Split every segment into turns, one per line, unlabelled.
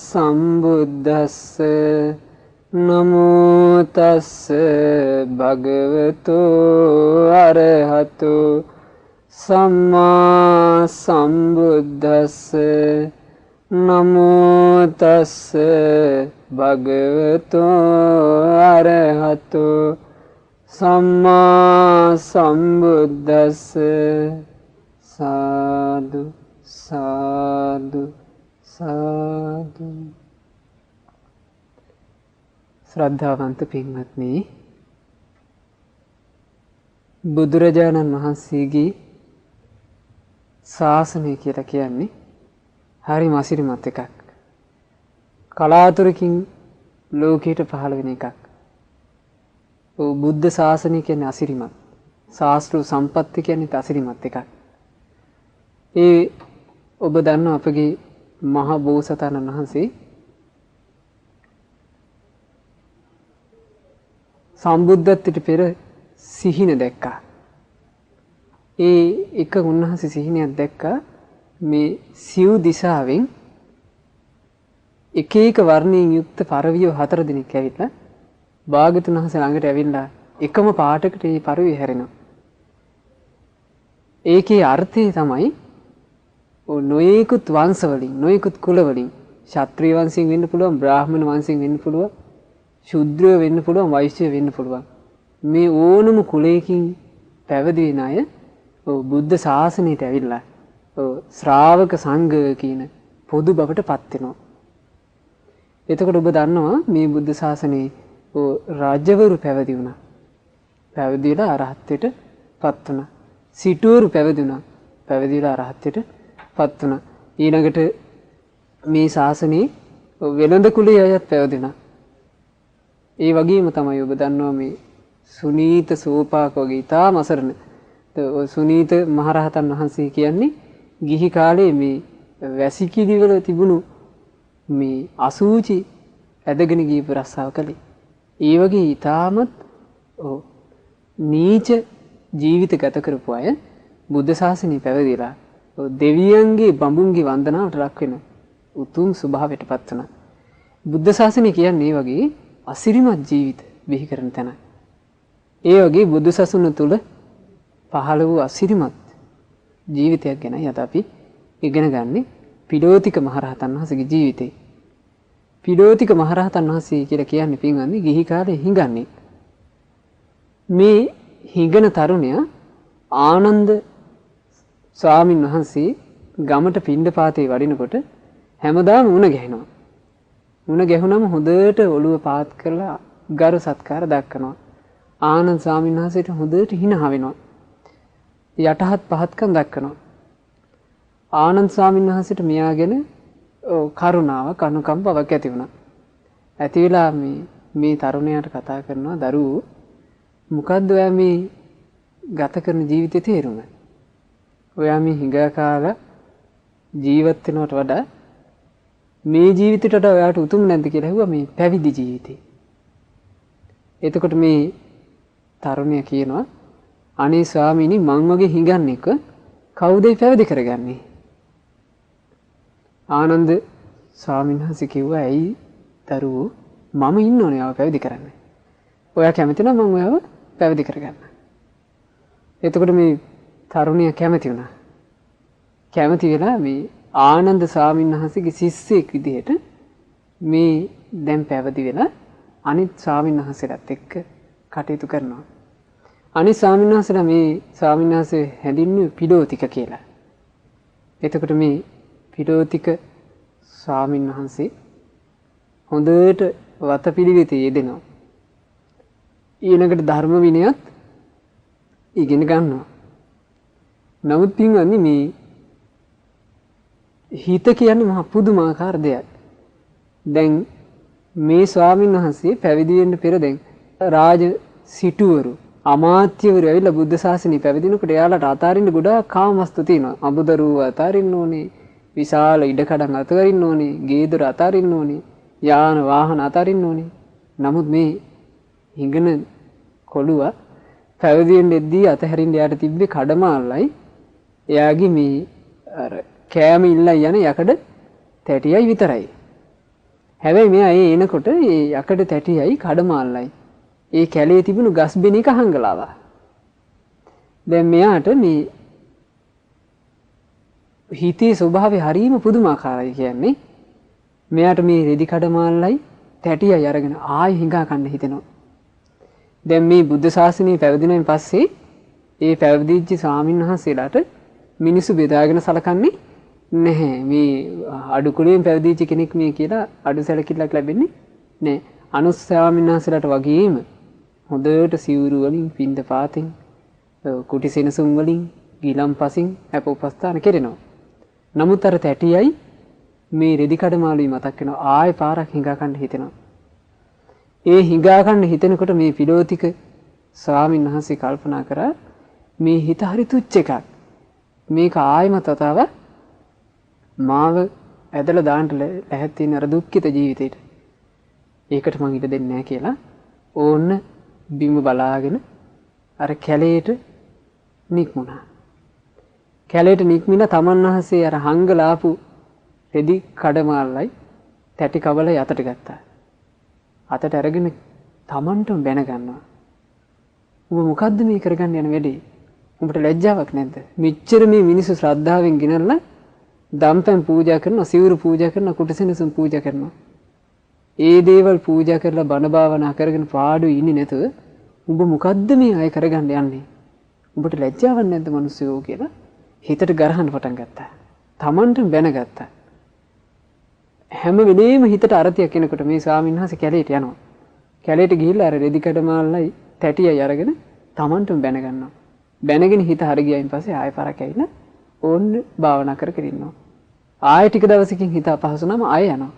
සම්බුද්දස්ස නමෝ තස්ස භගවතු අරහතු සම්මා සම්බුද්දස්ස නමෝ තස්ස භගවතු අරහතු සම්මා සම්බුද්දස්ස. සාදු සාදු සාදු. ශ්‍රද්ධාවන්ත පින්වත්නි, බුදුරජාණන් වහන්සේගේ ශාසනය කියලා කියන්නේ හරි මසිරිමත් එකක්. කලාතුරකින් ලෝකයට පහළ වෙන එකක්. බුද්ධ ශාසනය කියන්නේ අසිරිමත්. ශාස්ත්‍ර සම්පත්ති කියන්නේ අසිරිමත් එකක්. ඒ ඔබ දන්නවා අපගේ මහා බෝසතාණන් වහන්සේ සම්බුද්ධත්වයට පෙර සිහින දැක්කා. ඒ එක උන්වහන්සේ සිහිනයක් දැක්කා. මේ සිව් දිසාවෙන් එක එක වර්ණයෙන් යුක්ත පරවිය 4 දිනක් ඇවිල්ලා භාග්‍යතුන් වහන්සේ ළඟට ඇවිල්ලා එකම පාටකට මේ පරවිය හැරෙනවා. ඒකේ අර්ථය තමයි නොයෙකුත් වංශවලින් නොයෙකුත් කුලවලින් ක්ෂත්‍රීය වංශයෙන් වෙන්න පුළුවන්, බ්‍රාහ්මණ වංශයෙන් වෙන්න පුළුවන්, ශුද්‍රය වෙන්න පුළුවන්, වෛශ්‍ය වෙන්න පුළුවන්. මේ ඕනම කුලයකින් පැවිදි වෙන අය බුද්ධ ශාසනයට ඇවිල්ලා ශ්‍රාවක සංඝ කියන පොදු බවට පත් වෙනවා. එතකොට ඔබ දන්නවා මේ බුද්ධ ශාසනයේ රාජ්‍යවරු පැවිදි වුණා. පැවිදිලා අරහත්ත්වයට පත් වුණා. සිටුවරු පැවිදි වුණා. පැවිදිලා අරහත්ත්වයට පත් වුණා. ඊළඟට මේ ශාසනයේ වෙළඳ කුලයේ අයත් පැවිදි වුණා. ඒ වගේම තමයි ඔබ දන්නවා මේ සුනීත සෝපාක වගේ ඉතාම අසරණ සුනීත මහරහතන් වහන්සේ කියන්නේ ගිහි කාලේ මේ වැසිකිලි වල තිබුණු මේ අසූචි ඇදගෙන ගියපු රස්සාව කළේ. ඒ වගේ ඉතාමත් නීච ජීවිත ගත කරපු අය බුද්ධ ශාසනය පැවිදිලා දෙවියන්ගේ බඹුන්ගේ වන්දනාවට ලක් වෙන උතුම් ස්වභාවයට පත් වුණා. බුද්ධ ශාසනය කියන්නේ වගේ අසිරිමත් ජීවිත බිහි කරන තැන. ඒ වගේ බුදු සසුන තුල පහළ වූ අසිරිමත් ජීවිතයක් ගැන අද අපි ඉගෙන ගන්නේ පිඩෝතික මහරහතන් වහන්සේගේ ජීවිතේ. පිඩෝතික මහරහතන් වහන්සේ කියලා කියන්නේ පින්වත්නි ගිහි කාලේ හිඟන්නේ. මේ හිඟන තරුණයා ආනන්ද ස්වාමින් වහන්සේ ගමට පිණ්ඩපාතේ වඩිනකොට හැමදාම මුණ ගැහෙනවා. මුණ ගැහුනම හොඳට ඔළුව පාත් කරලා ගරු සත්කාර දක්වනවා. ආනන්ද ස්වාමීන් වහන්සේට හොඳට හිනහ වෙනවා. යටහත් පහත්කම් දක්වනවා. ආනන්ද ස්වාමීන් වහන්සේට මෙයා ගැන කරුණාවක් අනුකම්පාවක් ඇති වුණා. ඇති වෙලා මේ තරුණයාට කතා කරනවා, දරුවෝ මොකද්ද ඔයා මේ ගත කරන ජීවිතේ තේරුම? ඔයා මේ හිඟා කාලා ජීවත් වෙනවට වඩා මේ ජීවිතයට වඩා ඔයාට උතුම් නැද්ද කියලා ඇහුවා මේ පැවිදි ජීවිතේ. එතකොට මේ තරුණයා කියනවා, අනේ ස්වාමීනි මං වගේ හිඟන්නේක කවුද පැවිදි කරගන්නේ? ආනන්ද ස්වාමීන් වහන්සේ කිව්වා, ඇයි දරුවෝ මම ඉන්නෝනේ ඔයාව පැවිදි කරන්න. ඔයා කැමති නම් මම ඔයාව පැවිදි කරගන්න. එතකොට මේ තරුණයා කැමති වුණා. කැමති වෙලා මේ ආනන්ද ස්වාමීන් වහන්සේගේ ශිෂ්‍යෙක් විදිහට මේ දැන් පැවිදි වෙලා අනිත් ස්වාමීන් වහන්සේලාත් එක්ක කටයුතු කරනවා. අනිත් ස්වාමීන් වහන්සේලා මේ ස්වාමීන් වහන්සේ හැඳින්වුවේ පිඩෝතික කියලා. එතකොට මේ පිඩෝතික ස්වාමීන් වහන්සේ හොඳට වතපිළිවෙතේ යෙදෙනවා. ඊළඟට ධර්ම විනයත් ඉගෙන ගන්නවා. නමුත් පින්වත්නි මේ හිත කියන්නේ මහ පුදුමාකාර දෙයක්. දැන් මේ ස්වාමීන් වහන්සේ පැවිදි වෙන්න පෙර දැන් රාජ සිටුවරු අමාත්‍යවරු ඇවිල්ලා බුද්ධ ශාසනය පැවිදිනකොට එයාලට අතාරින්න ගොඩාක් කාමවස්තු තියෙනවා. අඹදරුව අතාරින්න ඕනේ, විශාල ඉඩකඩම් අතාරින්න ඕනේ, ගේ දොර අතාරින්න ඕනේ, යාන වාහන අතාරින්න ඕනේ. නමුත් මේ හිඟන කොළුව පැවිදි වෙන්න එද්දී අතහැරින්න යාට තිබ්බේ කඩමාල්ලයි එයාගේ මේ අර කෑම ඉල්ලයි යන යකඩ තැටියයි විතරයි. හැබැයි මෙයා ඒ එනකොට ඒ යකඩ තැටියයි කඩමාල්ලයි ඒ කැලේ තිබුණු ගස් බෙනික හංගලාවා. දැන් මෙයාට මේ හිතේ ස්වභාවය හරීම පුදුමාකාරයි කියන්නේ. මෙයාට මේ රෙදි කඩමාල්ලයි තැටියයි අරගෙන ආයෙ හිඟා කන්න හිතෙනවා. දැන් මේ බුද්ධ ශාසනය පැවිදිණෙන් පස්සේ ඒ පැවිදිච්ච ස්වාමීන් වහන්සේලාට මිනිස්සු බෙදාගෙන සලකන්නේ නැහැ. මේ අඩු කුලයෙන් පැවිදිච්ච කෙනෙක් මේ කියලා අඩු සැලකිල්ලක් ලැබෙන්නේ නැහැ. අනුත් ස්වාමීන් වහන්සේලාට වගේම හොඳට සිවුරු වලින් පින්ද පාතින් කුටි සෙනසුන් වලින් ගිලම්පසින් අප උපස්ථාන කෙරෙනවා. නමුත් අර තැටියයි මේ රෙදි කඩමාළුයි මතක් වෙනවා. ආයෙ පාරක් හිඟා කන්න හිතෙනවා. ඒ හිඟා කන්න හිතෙනකොට මේ පිලෝතික ස්වාමීන් වහන්සේ කල්පනා කරා මේ හිත හරි තුච්ච එකක්. මේක ආයෙමත් තතාව මාව ඇදලා දාන්න ලැහැත් තියෙන අර දුක්ඛිත ජීවිතේට. ඒකට මං ඉඩ දෙන්නේ නැහැ කියලා ඕන්න බිම බලාගෙන අර කැලේට නික්මුණා. කැලේට නික්මිලා තමන් වහන්සේ අර හංගලාපු රෙදි කඩමාල්ලයි තැටි කවලයි අතට ගත්තා. අතට අරගෙන තමන්ටම බැන ගන්නවා. උඹ මොකද්ද මේ කරගන්න යන වැඩේ? උඹට ලැජ්ජාවක් නැද්ද? මෙච්චර මේ මිනිස්සු ශ්‍රද්ධාවෙන් ගෙනල්ලා දම්පැන් පූජා කරනවා, සිවුරු පූජා කරනවා, කුටසෙනසුන් පූජා කරනවා. ඒ දේවල් පූජා කරලා බණ භාවනා කරගෙන පාඩුවේ ඉන්නේ නැතුව උඹ මොකද්ද මේ අය කරගන්න යන්නේ? උඹට ලැජ්ජාවක් නැද්ද මිනිස්සුયો කියලා හිතට ගරහන්න පටන් ගත්තා. තමන්ටම බැනගත්තා. හැම වෙලේම හිතට අරතියක් එනකොට මේ ස්වාමීන් වහන්සේ කැලේට යනවා. කැලේට ගිහිල්ලා අර රෙදි කඩමාල්ලයි තැටියයි අරගෙන තමන්ටම බැන ගන්නවා. බැනගෙන හිත හරි ගියයින් පස්සේ ආයෙ පාරක් ඇවිල්ලා ඕන්න භාවනා කර කර ඉන්නවා. ආයෙ ටික දවසකින් හිත අපහසු නම් ආයෙ යනවා.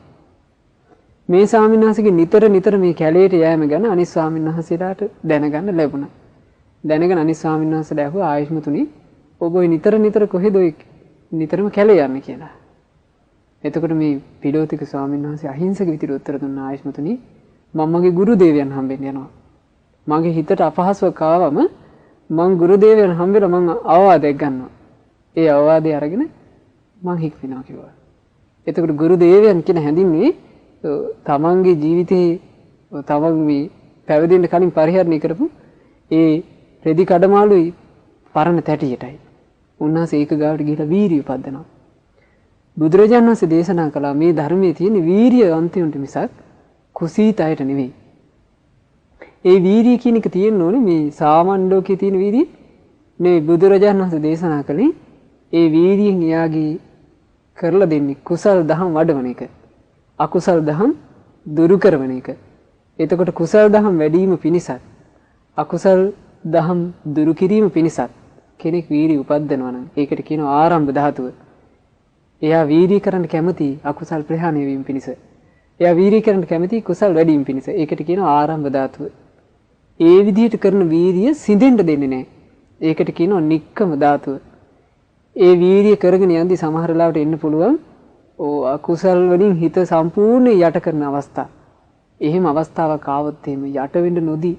මේ ස්වාමීන් වහන්සේගේ නිතර මේ කැලේට යෑම ගැන අනිත් ස්වාමීන් වහන්සේලාට දැනගන්න ලැබුණා. දැනගෙන අනිත් ස්වාමීන් වහන්සේලා ඇහුවා ආයුෂ්මතුනි ඔබ නිතර කොහෙද නිතරම කැලේ යන්නේ කියලා. එතකොට මේ පිලෝතික ස්වාමීන් වහන්සේ අහිංසක විදිහට උත්තර දුන්නා ආයුෂ්මතුනි මම මගේ ගුරු දේවයන් හම්බෙන්න යනවා. මගේ හිතට අපහසුවක් ආවම මං ගුරු දේවයන් හම්බෙලා මං අවවාදයක් ගන්නවා. ඒ අවවාදය අරගෙන මං හික්මිනවා කිව්වා. එතකොට ගුරු දේවයන් කියන හැඳින්වුවේ තමන්ගේ ජීවිතේ තමන් මේ පැවිදෙන්න කලින් පරිහරණය කරපු ඒ රෙදි කඩමාළුයි පරණ තැටියටයි. උන්වහන්සේ ඒක ගාවට ගිහිලා වීරිය උපද්දනවා. බුදුරජාණන් වහන්සේ දේශනා කළා මේ ධර්මයේ තියෙන වීරිය අන්තිමට මිසක් කුසීතයට නෙවෙයි. ඒ වීරිය කියන එක තියෙන්න ඕනේ මේ සාමාන්‍ය ලෝකයේ තියෙන වීරිය නෙවෙයි. බුදුරජාණන් වහන්සේ දේශනා කළේ ඒ වීරියෙන් එයාගේ කරලා දෙන්නේ කුසල් දහම් වඩවන එක. අකුසල් දහම් දුරු කරන එක. එතකොට කුසල් දහම් වැඩි වීම පිණිසත් අකුසල් දහම් දුරු කිරීම පිණිසත් කෙනෙක් වීරිය උපද්දනවා නම් ඒකට කියනවා ආරම්භ ධාතුව. එයා වීරිය කරන්න කැමති අකුසල් ප්‍රහාණය වීම පිණිස. එයා වීරිය කරන්න කැමති කුසල් වැඩි වීම පිණිස. ඒකට කියනවා ආරම්භ ධාතුව. ඒ විදිහට කරන වීරිය සිඳෙන්න දෙන්නේ නැහැ. ඒකට කියනවා නික්කම ධාතුව. ඒ වීරිය කරගෙන යද්දි සමහර ලාවට එන්න පුළුවන් අකුසල් වලින් හිත සම්පූර්ණ යට කරන අවස්ථා. එහෙම අවස්ථාවක් ආවොත් එහෙම යට වෙන්න නොදී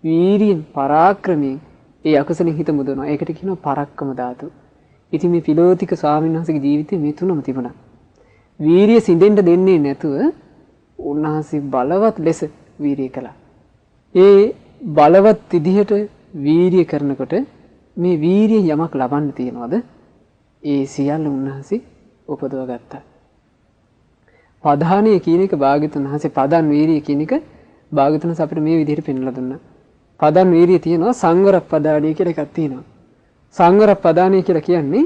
වීරියෙන් පරාක්‍රමයෙන් ඒ අකුසලින් හිත මුදවනවා. ඒකට කියනවා පරක්කම ධාතු. ඉතින් මේ පිලෝතික ස්වාමීන් වහන්සේගේ ජීවිතේ මේ තුනම තිබුණා. වීරිය සිඳෙන්න දෙන්නේ නැතුව උන්වහන්සේ බලවත් ලෙස වීරිය කළා. ඒ බලවත් විදිහට වීරිය කරනකොට මේ වීරිය යමක් ලබන්න තියනවාද? ඒ සියල්ල උන්වහන්සේ උපදව ගත්තා. පදානය කියන එක භාග්‍යවතුන් වහන්සේ පදන් වීරිය කියන එක භාග්‍යවතුන් වහන්සේ අපිට මේ විදිහට පෙන්වලා දුන්නා. පදන් වීරිය තියෙනවා සංවර පදානය කියලා එකක් තියෙනවා. සංවර පදානය කියලා කියන්නේ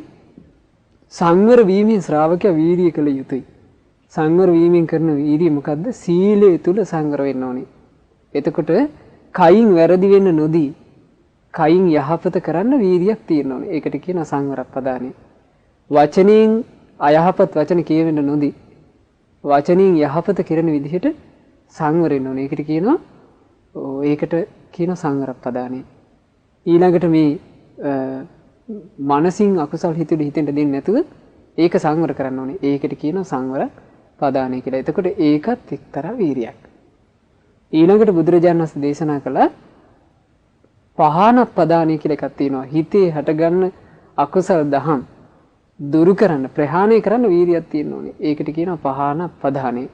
සංවර වීමෙන් ශ්‍රාවකයා වීරිය කළ යුතුයි. සංවර වීමෙන් කරන වීරිය මොකද්ද? සීලය තුල සංවර වෙන්න ඕනේ. එතකොට කයින් වැරදි වෙන්න නොදී කයින් යහපත කරන්න වීරියක් තියෙන්න ඕනේ. ඒකට කියනවා සංවර පදානය. වචනෙන් අයහපත් වචන කියවෙන්න නොදී වචනින් යහපත කෙරෙන විදිහට සංවර වෙන්න ඕනේ. ඒකට කියනවා සංවර පදානය. ඊළඟට මේ මනසින් අකුසල් හිතුවේ හිතෙන්න දෙන්නේ නැතුව ඒක සංවර කරන්න ඕනේ. ඒකට කියනවා සංවර පදානය කියලා. එතකොට ඒකත් එක්තරා වීරියක්. ඊළඟට බුදුරජාණන් වහන්සේ දේශනා කළා පහන පදානය කියලා එකක් තියෙනවා. හිතේ හටගන්න අකුසල දහම් දුරු කරන්න ප්‍රහාණය කරන්න වීරියක් තියෙන්න ඕනේ. ඒකට කියනවා පහන පදානය.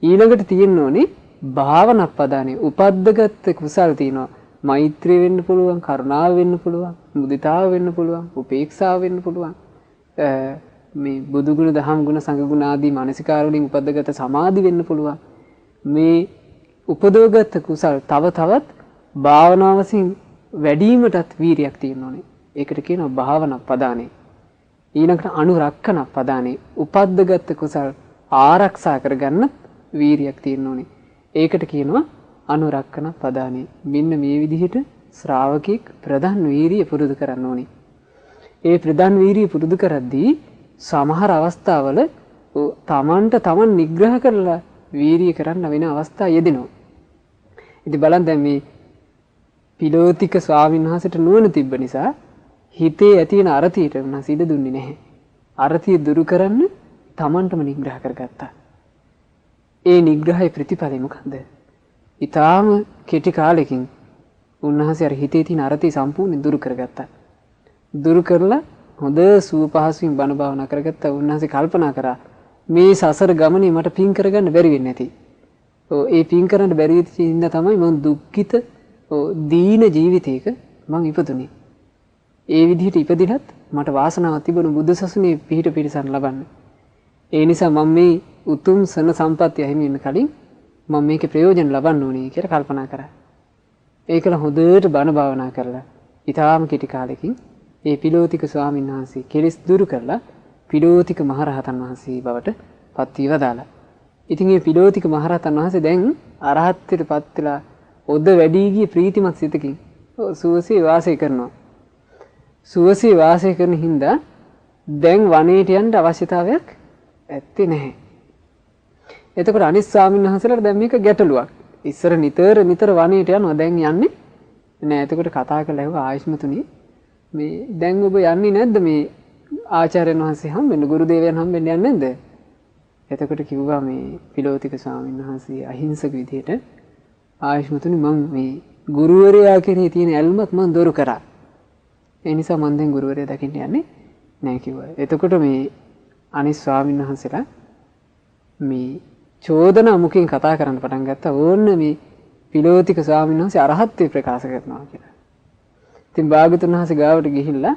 ඊළඟට තියෙන්න ඕනේ භාවනා ප්‍රදානේ උපද්දගත් කුසල් තියෙනවා. මෛත්‍රිය වෙන්න පුළුවන්, කරුණාව වෙන්න පුළුවන්, මුදිතාව වෙන්න පුළුවන්, උපේක්ෂාව වෙන්න පුළුවන්. මේ බුදු ගුණ, දහම් ගුණ, සංඝ ගුණ ආදී මානසිකාර වලින් උපද්දගත් සමාධි වෙන්න පුළුවන්. මේ උපදවගත් කුසල් තව තවත් භාවනාවසින් වැඩිවීමටත් වීරියක් තියෙන්න ඕනේ. ඒකට කියනවා භාවනා ප්‍රදානේ. ඊළඟට අනුරක්ෂණ ප්‍රදානේ උපද්දගත් කුසල් ආරක්ෂා කරගන්න වීරියක් තියෙන්න ඕනේ. ඒකට කියනවා අනුරක්ෂණ ප්‍රදානේ. මෙන්න මේ විදිහට ශ්‍රාවකෙක් ප්‍රධාන වීරිය පුරුදු කරන්න ඕනේ. ඒ ප්‍රධාන වීරිය පුරුදු කරද්දී සමහර අවස්ථාවල තමන්ට තමන් නිග්‍රහ කරලා වීරිය කරන්න වෙන අවස්ථා යෙදෙනවා. ඉතින් බලන්න දැන් මේ පිලෝතික ස්වාමීන් වහන්සේට නුවණ තිබ්බ නිසා හිතේ ඇති වෙන අරතියට උන්වහන්සේ ඉඩ දුන්නේ නැහැ. අරතිය දුරු කරන්න තමන්ටම නිග්‍රහ කරගත්තා. ඒ නිග්‍රහයේ ප්‍රතිඵලය මොකද්ද? ඊටාම කෙටි කාලෙකින් උන්වහන්සේ අර හිතේ තියෙන අරතිය සම්පූර්ණයෙන් දුරු කරගත්තා. දුරු කරලා හොඳ සුව පහසුවෙන් බණ භාවනා කරගත්තා. උන්වහන්සේ කල්පනා කරා මේ සසර ගමනේ මට පින් කරගන්න බැරි වෙන්නේ නැති. ඒ පින් කරන්න බැරි වෙච්ච ඉඳ තමයි මම දුක්ඛිත දීන ජීවිතයක මං ඉපදුනේ. ඒ විදිහට ඉපදිලත් මට වාසනාවක් තිබුණු බුදු සසුනේ පිහිට පිරිසන් ලබන්න. ඒ නිසා මම මේ උතුම් සන සම්පත්තිය හිමි වෙන කලින් මම මේකේ ප්‍රයෝජන ලබන්න ඕනේ කියලා කල්පනා කරා. ඒකල හොඳට බණ භාවනා කරලා ඊටාම කෙටි කාලෙකින් ඒ පිලෝතික ස්වාමීන් වහන්සේ කෙලෙස් දුරු කරලා පිලෝතික මහරහතන් වහන්සේ බවට පත් වීවදාලා. ඉතින් මේ පිලෝතික මහරහතන් වහන්සේ දැන් අරහත්ත්වයට පත් වෙලා ඔද්ද වැඩි ගිය ප්‍රීතිමත් සිතකින් සුවසේ වාසය කරනවා. සුවසේ වාසය කරන හින්දා දැන් වනයේට යන්න අවශ්‍යතාවයක් ඇත්තේ නැහැ. එතකොට අනිත් ස්වාමීන් වහන්සේලාට දැන් මේක ගැටලුවක්. ඉස්සර නිතර වනයේට යනවා දැන් යන්නේ නෑ. එතකොට කතා කරලා ඇහුවා ආයෂ්මතුනි මේ දැන් ඔබ යන්නේ නැද්ද මේ ආචාර්යයන් වහන්සේ හම්බෙන්න ගුරු දේවයන් හම්බෙන්න යන්නේ නැද්ද? එතකොට කිව්වා මේ පිලෝතික ස්වාමීන් වහන්සේ අහිංසක විදියට ආයෂ්මතුනි මම මේ ගුරුවරයා කෙරෙහි තියෙන ඇල්මත් මම දොරු කරා. ඒ නිසා මම දැන් ගුරුවරයා දකින්න යන්නේ නෑ කිව්වා. එතකොට මේ අනිත් ස්වාමීන් වහන්සේලා මේ චෝදනා මුඛයෙන් කතා කරන්න පටන් ගත්තා. ඕන්න මේ පිලෝතික ස්වාමීන් වහන්සේ අරහත්ත්වය ප්‍රකාශ කරනවා කියලා. ඉතින් භාගතුන් වහන්සේ ගාවට ගිහිල්ලා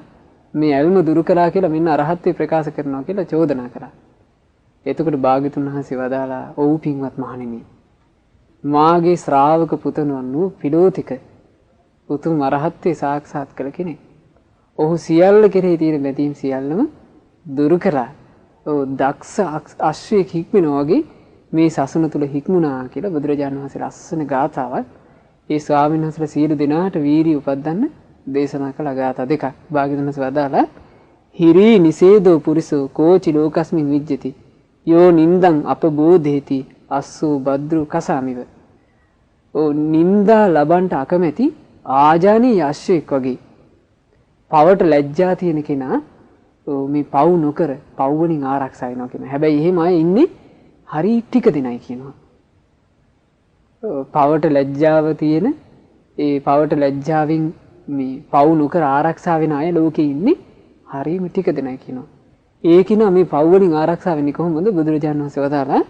මේ ඇල්ම දුරු කළා කියලා මෙන්න අරහත්ත්වය ප්‍රකාශ කරනවා කියලා චෝදනා කරා. එතකොට භාගතුන් වහන්සේ වදාලා "ඔව් පින්වත් මහණෙනි. මාගේ ශ්‍රාවක පුතණුවන් වූ පිලෝතික උතුම් අරහත්ත්වය සාක්ෂාත් කළ කෙනෙක්. ඔහු සියල්ල කෙරෙහි තියෙන බැඳීම් සියල්ලම දුරු කළා. දක්ෂ අශ්වයෙක් හික්මනවා වගේ මේ සසුන තුල හික්මුණා" කියලා බුදුරජාණන් වහන්සේ ලස්සන ගාථාවක් ඒ ස්වාමීන් වහන්සේලා සියලු දෙනාට වීරිය උපද්දන්න දේශනා කළ ගාථා දෙකක්. භාග්‍යවතුන් වහන්සේ වදාලා "හිරි නිසේදෝ පුරිසෝ කෝචි ලෝකස්මින් විජ්ජති යෝ නින්දං අපබෝධේති අස්සෝ බද්රු කසාමිව." නින්දා ලබන්ට අකමැති ආජානීය අශ්වයෙක් වගේ පවට ලැජ්ජා තියෙන කෙනා මේ පව් නොකර පව් වලින් ආරක්ෂා වෙනවා කියනවා. හැබැයි එහෙම අය ඉන්නේ හරි ටික දෙනයි කියනවා. පවට ලැජ්ජාව තියෙන ඒ පවට ලැජ්ජාවෙන් මේ පව් නොකර ආරක්ෂා වෙන අය ලෝකේ ඉන්නේ හරිම ටික දෙනයි කියනවා. ඒ කිනා මේ පව් වලින් ආරක්ෂා වෙන්නේ කොහොමද? බුදුරජාණන් වහන්සේ වදාලා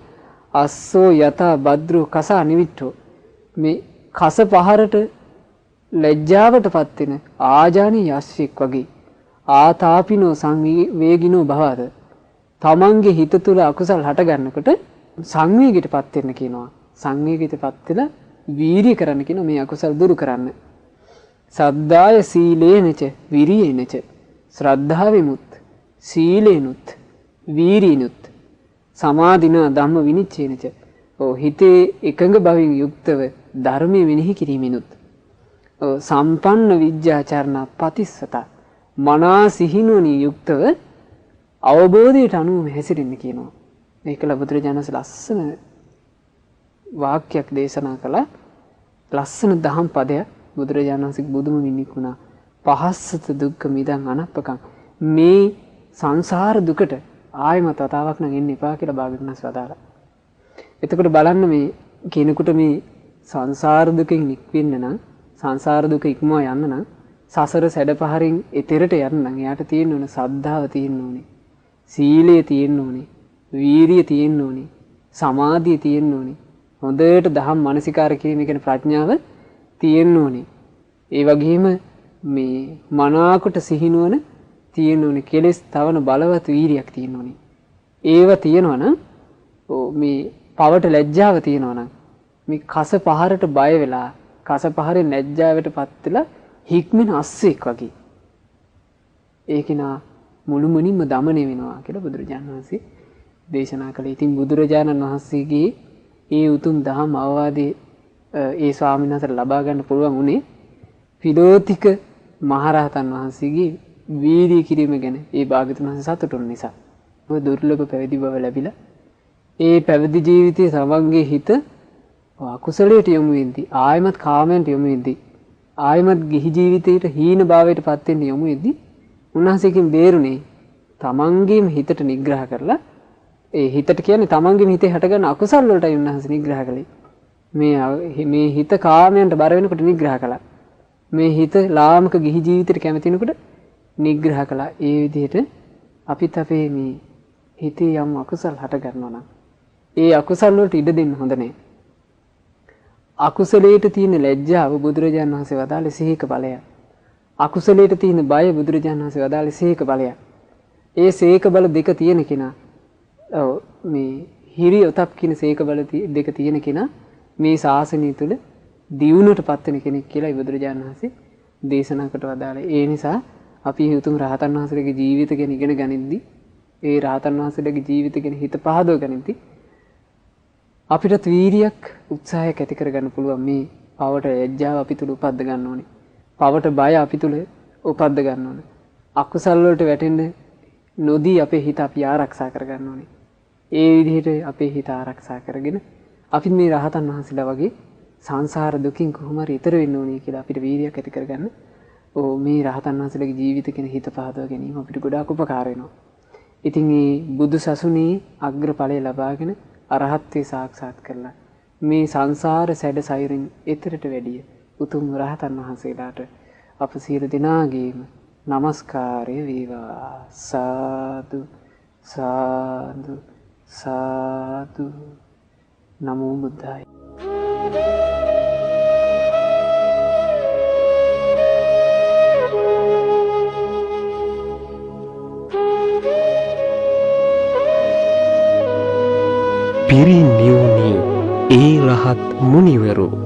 අස්සෝ යතා බද්රු කසා නිවිට්ඨෝ මේ කස පහරට ලැජ්ජාවටපත් වෙන ආජානීය අශ්වයෙක් වගේ ආතාපිනෝ සංවේගිනෝ භවද තමන්ගේ හිත තුළ අකුසල් හට ගන්නකොට සංවේගයටපත් වෙන්න කියනවා. සංවේගයටපත් වෙලා වීරිය කරන්න කියනවා මේ අකුසල් දුරු කරන්න. සද්ධාය සීලේනච විරියේනච ශ්‍රද්ධාවෙමුත් සීලේනුත් වීරියනුත් සමාධින ධම්ම විනිච්ඡේනච හිතේ එකඟ බවින් යුක්තව ධර්මයේ මෙනෙහි කිරීමෙනුත් සම්පන්න විද්‍යාචරණ පතිස්සත මනා සිහිනුවණින් යුක්තව අවබෝධයට අනුව හැසිරෙන්න කියනවා. මේකල බුදුරජාණන් වහන්සේ ලස්සන වාක්‍යයක් දේශනා කළා. ලස්සන දහම් පදයක් බුදුරජාණන් වහන්සේ බුදුම මිනිකුණා. පහස්සත දුක්ඛ මිදං අනප්පකං මේ සංසාර දුකට ආයමත් වතාවක් නම් එන්න එපා කියලා භාග්‍යවතුන් වහන්සේ වදාළා. එතකොට බලන්න මේ කෙනෙකුට මේ සංසාර දුකෙන් නික්වෙන්න නම් සංසාර දුක ඉක්මවා යන්න නම් සසර සැඩපහරින් එතරට යන්න නම් එයාට තියෙන්න ඕනේ සද්ධාව තියෙන්න ඕනේ. සීලය තියෙන්න ඕනේ. වීරිය තියෙන්න ඕනේ. සමාධිය තියෙන්න ඕනේ. හොඳට දහම් මානසිකාර කිරීම කියන ප්‍රඥාව තියෙන්න ඕනේ. ඒ වගේම මේ මනාකොට සිහිනුවන තියෙන්න ඕනේ. කෙලෙස් තවන බලවත් වීරියක් තියෙන්න ඕනේ. ඒව තියෙනවා නම් මේ පවට ලැජ්ජාව තියෙනවා නම් මේ කස පහරට බය වෙලා කස පහරේ ලැජ්ජාවටපත් වෙලා හික්මෙන අස්සෙක් වගේ ඒකිනා මුළුමනින්ම දමනය වෙනවා කියලා බුදුරජාණන් වහන්සේ දේශනා කළේ. ඉතින් බුදුරජාණන් වහන්සේගේ ඒ උතුම් දහම් අවවාදයේ ඒ ස්වාමීන් වහන්සේට ලබා ගන්න පුළුවන් උනේ පිලෝතික මහරහතන් වහන්සේගේ වීර්ය කිරීම ගැන ඒ භාග්‍යතුන් වහන්සේ සතුටු වුන නිසා. මොකද දුර්ලභ පැවිදි බව ලැබිලා ඒ පැවිදි ජීවිතයේ සමගගේ හිත අකුසලයට යොමු වෙද්දී ආයමත් කාමයන්ට යොමු වෙද්දී ආයමත් ගිහි ජීවිතයට හීන භාවයට පත් වෙන්න යොමු වෙද්දී උන්වහන්සේකින් බේරුනේ තමන්ගේම හිතට නිග්‍රහ කරලා ඒ හිතට කියන්නේ තමන්ගේම හිතේ හටගන්න අකුසල් වලටයි උන්වහන්සේ නිග්‍රහ කළේ. මේ හිත කාමයන්ට බර වෙනකොට නිග්‍රහ කළා. මේ හිත ලාමක ගිහි ජීවිතයට කැමති වෙනකොට නිග්‍රහ කළා. ඒ විදිහට අපිත් අපේ මේ හිතේ යම් අකුසල් හට ගන්නවා නම් ඒ අකුසල් වලට ඉඩ දෙන්න හොඳ නැහැ. අකුසලයට තියෙන ලැජ්ජාව බුදුරජාණන් වහන්සේ වදාළේ සීක බලය. අකුසලයට තියෙන බය බුදුරජාණන් වහන්සේ වදාළේ සීක බලය. ඒ සීක බල දෙක තියෙන කෙනා මේ හිරි ඔතප් කියන සීක බල දෙක තියෙන කෙනා මේ ශාසනය තුල දියුණුවටපත් වෙන කෙනෙක් කියලා බුදුරජාණන් වහන්සේ දේශනා කොට වදාළේ. ඒ නිසා අපි උතුම් රහතන් වහන්සේගේ ජීවිත ගැන ඉගෙන ගනිද්දී ඒ රහතන් වහන්සේගේ ජීවිත ගැන හිත පහදව ගනිද්දී අපිට වීරියක් උත්සාහයක් ඇති කරගන්න පුළුවන්. මේ පවට ලැජ්ජාව අපි තුල උපද්ද ගන්න ඕනේ. පවට බය අපි තුල උපද්ද ගන්න ඕනේ. අකුසල් වලට වැටෙන්න නොදී අපේ හිත අපි ආරක්ෂා කරගන්න ඕනේ. ඒ විදිහට අපේ හිත ආරක්ෂා කරගෙන අපි මේ රහතන් වහන්සේලා වගේ සංසාර දුකින් කොහොම හරි ඈතර වෙන්න ඕනේ කියලා අපිට වීරියක් ඇති කරගන්න. මේ රහතන් වහන්සේලාගේ ජීවිත ගැන හිත පහදව ගැනීම අපිට ගොඩාක් උපකාර වෙනවා. ඉතින් මේ බුදු සසුනේ අග්‍රඵලය ලබාගෙන අරහත්ත්වේ සාක්ෂාත් කරලා මේ සංසාර සැඩ සයුරින් ඈතරට වැඩිය උතුම් රහතන් වහන්සේලාට අප සියලු දෙනාගේම নমස්කාරය වේවා. සාදු සාදු සාදු. නමෝ බුද්ධාය.
පිරිනිවුනි ඒ රහත් මුනිවරු